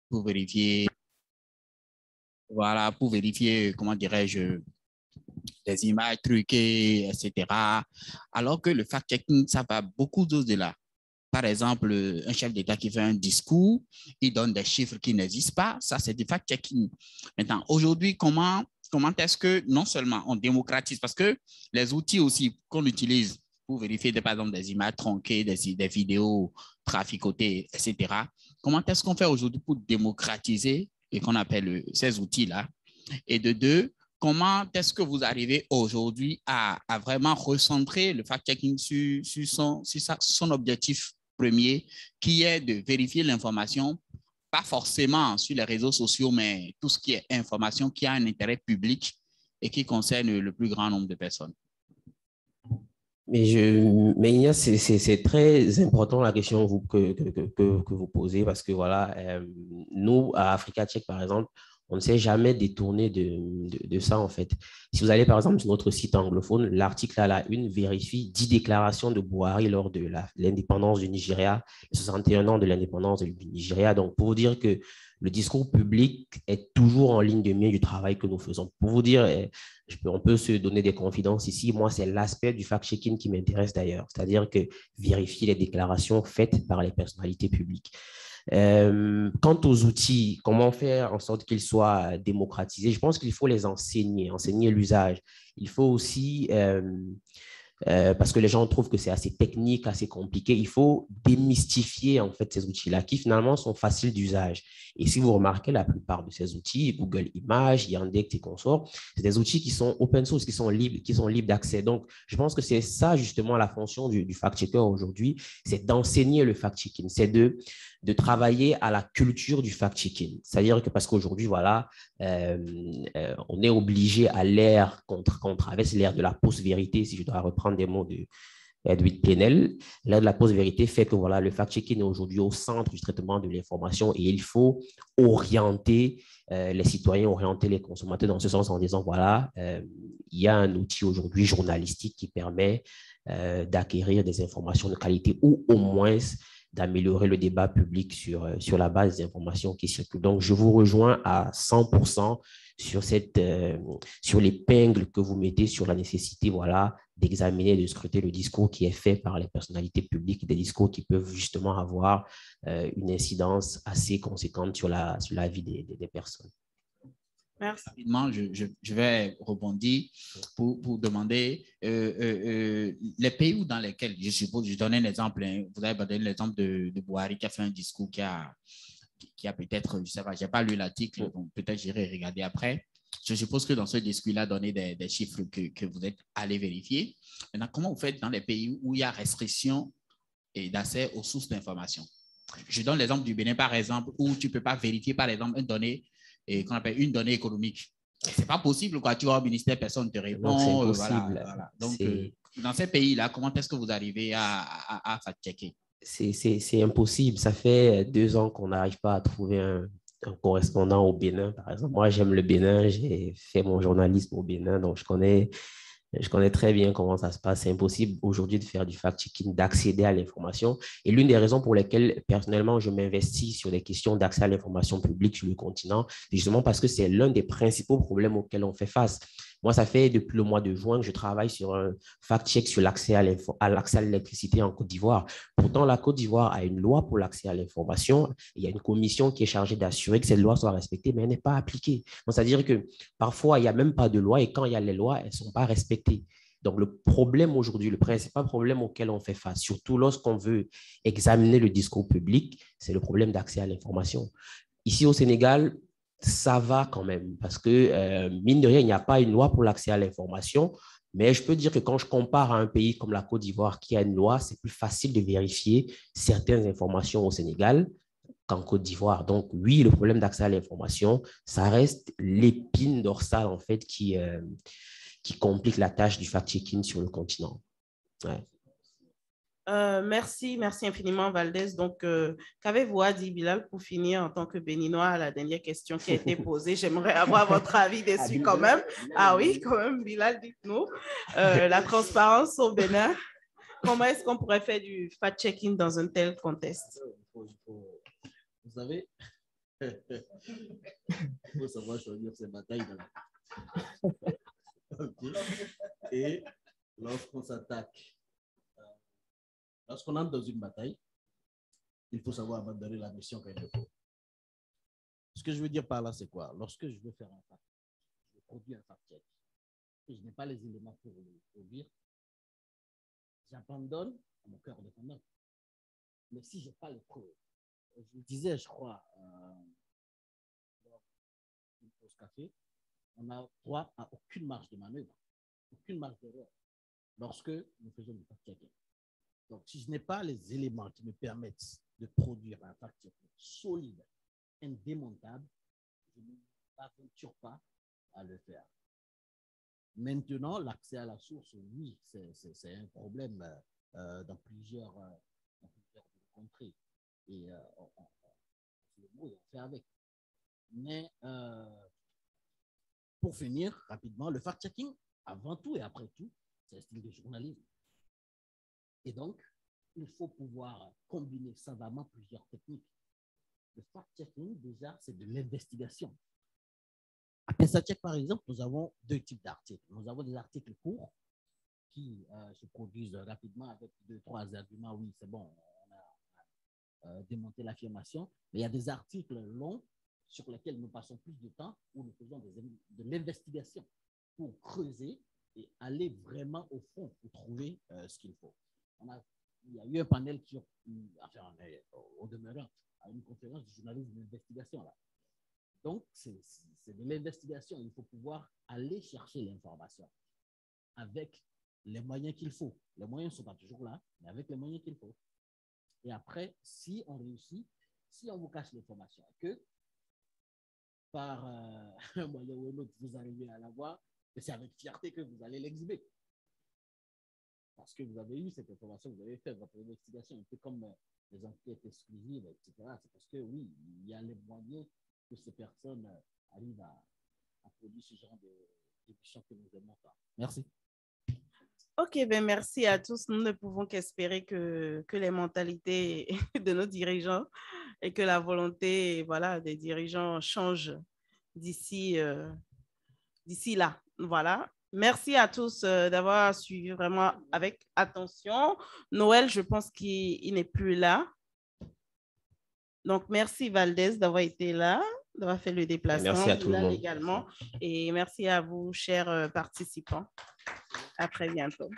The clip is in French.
pour vérifier, voilà, pour vérifier, comment dirais-je, des images truquées, etc. Alors que le fact-checking, ça va beaucoup au-delà. Par exemple, un chef d'État qui fait un discours, il donne des chiffres qui n'existent pas, ça c'est du fact-checking. Maintenant, aujourd'hui, comment est-ce que non seulement on démocratise, parce que les outils aussi qu'on utilise pour vérifier, par exemple, des images tronquées, des vidéos traficotées, etc., comment est-ce qu'on fait aujourd'hui pour démocratiser et qu'on appelle ces outils-là? Et de deux, comment est-ce que vous arrivez aujourd'hui à vraiment recentrer le fact-checking sur son objectif premier, qui est de vérifier l'information, pas forcément sur les réseaux sociaux, mais tout ce qui est information qui a un intérêt public et qui concerne le plus grand nombre de personnes? Mais Ignace, c'est très important la question que vous posez parce que voilà, nous, à Africa Check, par exemple, on ne s'est jamais détourné de ça, en fait. Si vous allez, par exemple, sur notre site anglophone, l'article à la une vérifie 10 déclarations de Buhari lors de l'indépendance du Nigeria, les 61 ans de l'indépendance du Nigeria. Donc, pour vous dire que le discours public est toujours en ligne de mire du travail que nous faisons. Pour vous dire, on peut se donner des confidences ici. Moi, c'est l'aspect du fact-checking qui m'intéresse d'ailleurs, c'est-à-dire que vérifier les déclarations faites par les personnalités publiques. Quant aux outils, comment faire en sorte qu'ils soient démocratisés, je pense qu'il faut les enseigner l'usage. Il faut aussi parce que les gens trouvent que c'est assez technique, assez compliqué. Il faut démystifier en fait ces outils-là qui finalement sont faciles d'usage. Et si vous remarquez, la plupart de ces outils, Google Images, Yandex et consorts, c'est des outils qui sont open source, qui sont libres d'accès. Donc, je pense que c'est ça justement la fonction du fact-checker aujourd'hui, c'est d'enseigner le fact-checking, c'est de travailler à la culture du fact-checking. C'est-à-dire que parce qu'aujourd'hui, voilà, on est obligé à l'ère qu'on traverse, l'ère de la post-vérité, si je dois reprendre des mots de Edwin Plenel. L'ère de la post-vérité fait que voilà, le fact-checking est aujourd'hui au centre du traitement de l'information et il faut orienter les citoyens, orienter les consommateurs dans ce sens en disant voilà, il y a un outil aujourd'hui journalistique qui permet d'acquérir des informations de qualité ou au moins d'améliorer le débat public sur la base des informations qui circulent. Donc, je vous rejoins à 100% sur l'épingle que vous mettez sur la nécessité voilà, d'examiner et de scruter le discours qui est fait par les personnalités publiques, des discours qui peuvent justement avoir une incidence assez conséquente sur la vie des personnes. Merci. Rapidement, je vais rebondir pour demander les pays dans lesquels, je suppose, je donne un exemple, hein, vous avez donné l'exemple de Buhari qui a fait un discours qui a peut-être, je ne sais pas, je n'ai pas lu l'article, donc peut-être j'irai regarder après. Je suppose que dans ce discours-là, donné des chiffres que vous êtes allé vérifier. Maintenant, comment vous faites dans les pays où il y a restriction d'accès aux sources d'information? Je donne l'exemple du Bénin, par exemple, où tu ne peux pas vérifier, par exemple, une donnée qu'on appelle une donnée économique. Ce n'est pas possible, quoi. Tu vas au ministère, personne ne te répond. C'est impossible. Voilà. Donc, dans ces pays-là, comment est-ce que vous arrivez à fact-checker? C'est impossible. Ça fait 2 ans qu'on n'arrive pas à trouver un correspondant au Bénin, par exemple. Moi, j'aime le Bénin. J'ai fait mon journalisme au Bénin, donc je connais très bien comment ça se passe. C'est impossible aujourd'hui de faire du fact-checking, d'accéder à l'information. Et l'une des raisons pour lesquelles, personnellement, je m'investis sur les questions d'accès à l'information publique sur le continent, c'est justement parce que c'est l'un des principaux problèmes auxquels on fait face. Moi, ça fait depuis le mois de juin que je travaille sur un fact-check sur l'accès à l'électricité en Côte d'Ivoire. Pourtant, la Côte d'Ivoire a une loi pour l'accès à l'information. Il y a une commission qui est chargée d'assurer que cette loi soit respectée, mais elle n'est pas appliquée. C'est-à-dire que parfois, il n'y a même pas de loi et quand il y a les lois, elles ne sont pas respectées. Donc, le problème aujourd'hui, le principal problème auquel on fait face, surtout lorsqu'on veut examiner le discours public, c'est le problème d'accès à l'information. Ici au Sénégal, ça va quand même parce que, mine de rien, il n'y a pas une loi pour l'accès à l'information. Mais je peux dire que quand je compare à un pays comme la Côte d'Ivoire qui a une loi, c'est plus facile de vérifier certaines informations au Sénégal qu'en Côte d'Ivoire. Donc, oui, le problème d'accès à l'information, ça reste l'épine dorsale, en fait, qui complique la tâche du fact-checking sur le continent. Ouais. Merci infiniment, Valdez. Donc, qu'avez-vous à dire, Bilal, pour finir en tant que Béninois à la dernière question qui a été posée? J'aimerais avoir votre avis dessus quand même. Ah oui, quand même, Bilal, dites-nous. La transparence au Bénin, comment est-ce qu'on pourrait faire du fact-checking dans un tel contexte? Vous savez, Il faut savoir choisir ses batailles dans la okay. Et lorsqu'on s'attaque, lorsqu'on entre dans une bataille, il faut savoir abandonner la mission quand il le faut. Ce que je veux dire par là, c'est quoi? Lorsque je veux faire un fact, je produis un fact-check, et je n'ai pas les éléments pour le produire, j'abandonne à mon cœur défendant. Mais si je n'ai pas les preuves, je vous disais, je crois, une pause café, on n'a droit à aucune marge de manœuvre, aucune marge d'erreur lorsque nous faisons du fact-checking. Donc, si je n'ai pas les éléments qui me permettent de produire un fact-checking solide, indémontable, je ne m'aventure pas à le faire. Maintenant, l'accès à la source, oui, c'est un problème dans plusieurs contrées. Et on fait avec. Mais pour finir rapidement, le fact-checking, avant tout et après tout, c'est un style de journalisme. Et donc, il faut pouvoir combiner savamment plusieurs techniques. Le fact-checking, déjà, c'est de l'investigation. À PesaCheck, par exemple, nous avons deux types d'articles. Nous avons des articles courts qui se produisent rapidement avec 2-3 arguments. Oui, c'est bon, on a démonté l'affirmation. Mais il y a des articles longs sur lesquels nous passons plus de temps, où nous faisons de l'investigation pour creuser et aller vraiment au fond pour trouver ce qu'il faut. Il y a eu un panel sur, enfin, au demeurant, à une conférence de journalisme d'investigation là. Donc, c'est de l'investigation. Il faut pouvoir aller chercher l'information avec les moyens qu'il faut. Les moyens ne sont pas toujours là, mais avec les moyens qu'il faut. Et après, si on réussit, si on vous cache l'information, que par un moyen ou un autre, vous arrivez à l'avoir, c'est avec fierté que vous allez l'exhiber. Parce que vous avez eu cette information, vous avez fait votre investigation, un peu comme les enquêtes exclusives, etc. C'est parce que, oui, il y a les moyens que ces personnes arrivent à produire ce genre d'émissions que nous aimons pas. Merci. Ok, ben merci à tous. Nous ne pouvons qu'espérer que les mentalités de nos dirigeants et que la volonté, voilà, des dirigeants change d'ici là. Voilà. Merci à tous d'avoir suivi vraiment avec attention. Noël, je pense qu'il n'est plus là. Donc, merci Valdez d'avoir été là, d'avoir fait le déplacement. Merci à tout le monde. Également. Et merci à vous, chers participants. À très bientôt.